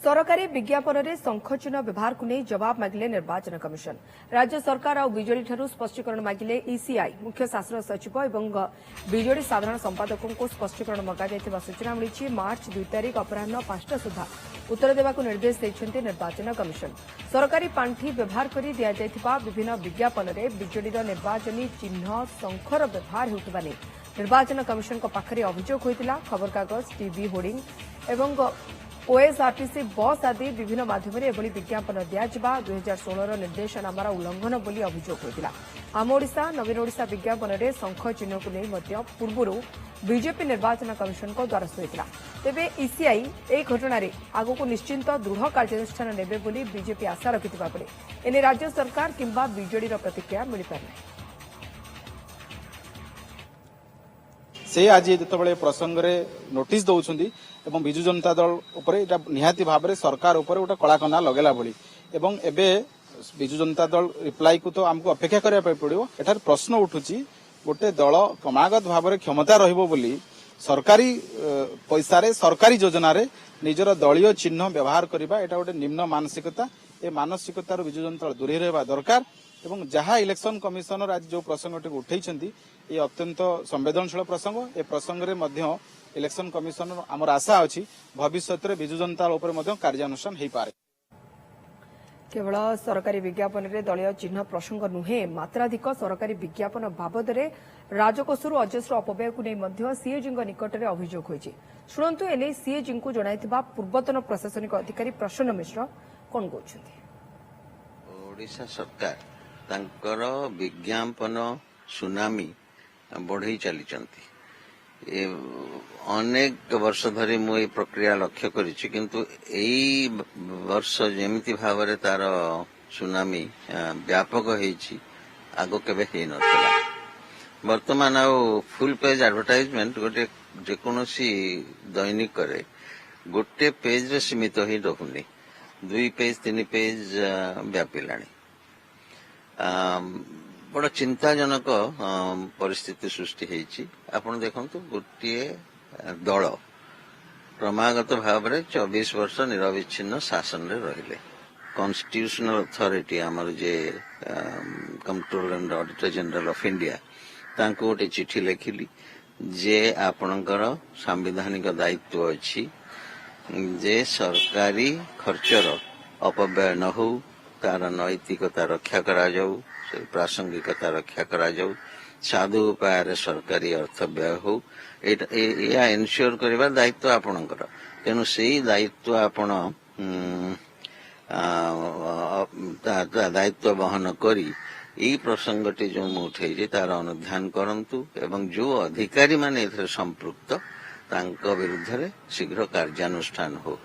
सरकारी विज्ञापन में शंखचिन्ह व्यवहार को नहीं जवाब मागिले निर्वाचन कमिशन। राज्य सरकार और बीजेडी ठारू स्पष्टीकरण मागिले ईसीआई। मुख्य शासन सचिव और बीजेडी साधारण संपादकों को स्पष्टीकरण मगाई सूचना मिली। मार्च 2 तारिख अपराह 5टा सुधा उत्तर देवाक निर्देश देते निर्वाचन कमिशन। सरकारी पांठि व्यवहार कर दिया विभिन्न विज्ञापन में बीजेडी निर्वाचनी चिन्ह शंखर व्यवहार होता निर्वाचन कमिशन पाखरे अभियोग होता। खबरकागज, टीवी, होर्डिंग एवं ओएसआरटीसी बस आदि विभिन्न माध्यम विज्ञापन दिजा 2016 निर्देशनामार उल्लंघन बोली अभियोग होता। आम ओडिशा नवीन ओडिशा विज्ञापन में शंख चिन्ह को नहीं पूर्व बीजेपी निर्वाचन कमिशन को द्वारस्थ होता। तेबे ईसीआई एक घटन आगक निश्चिंत दृढ़ कार्यानुष्ठान नेबे बोली बीजेपी आशा रखिथिबा बेले एने राज्य सरकार किंबा बीजेडी प्रतिक्रिया मिल पारना। से आज जिते प्रसंग में नोटिस दौरान एवं विजु जनता दल निहाती भाव में सरकार गोटे कलाकना लगेला भली एवं एबे विजु जनता दल रिप्लाई को तो आमको अपेक्षा करने पड़ो। एठार प्रश्न उठुची गोटे दल क्रमागत भाव में क्षमता रहिबो बोली सरकारी पैसा रे सरकारी योजना रे निजर दलीय चिन्ह व्यवहार करबा एटा गोटे निम्न मानसिकता। ए मानसिकतार विजु जनता दल दूरे रहबा दरकार एवं जहाँ इलेक्शन कमिशनर आज जो प्रसंगटी उठेइछंती ये अत्यंत संवेदनशील प्रसंग। ए प्रसंग रे मध्य इलेक्शन कमिशनर आमर आशा अछि भविष्य में विजु जनता दल कार्यानुष्ठान हो पारे। केवल सरकारी विज्ञापन में दलीय चिन्ह प्रसंग नुहे मात्राधिक सरकारी विज्ञापन बाबद राजकोषर अजस्र अपव्यय को नहीं सीएजी निकट में अभियोग होती। शुणु एने सीएजी को जनाइथिबा पूर्वतन प्रशासनिक अधिकारी प्रसन्न मिश्र कौन कहते। ओडिशा सरकार तांकर विज्ञापन सुनामी बढ़ई चली अनेक वर्ष धरी मु प्रक्रिया लक्ष्य करिछि किंतु एई वर्ष जेमिति भाव रे तार सुनामी व्यापक होईछि आगो केबे हे नथला। वर्तमान आ फुल पेज एडवर्टाइजमेंट गोटे जेकोनोसी दैनिक करे गोटे पेज रे सीमित ही रहुनी 2 पेज 3 पेज व्यापिलाणी। बड़ चिंताजनक परिस्थिति सृष्टि होती। आपण देखंतु गोटे दल क्रमागत भाव में 24 वर्ष निरविच्छिन्न शासन रे रहिले। कॉन्स्टिट्यूशनल अथॉरिटी आमर जे controller and auditor general of India तांको गोटे चिठी लिखिली जे आपणकर संवैधानिक दायित्व अछि जे सरकारी खर्चर अपव्यय न हो तार नैतिकता रक्षा करा जाऊ प्रासंगिकता रक्षा करा जाऊ साधु उपाय सरकारी अर्थ व्यय हो या एनश्योर करबा दायित्व आपणकर। तेणु से दायित्व आपण दायित्व वहन करी यही प्रसंगटी जो उठे तार अनुध्यान करंतु एवं जो अधिकारी माने संपृक्त तांका विरुद्ध शीघ्र कार्यानुष्ठान हो।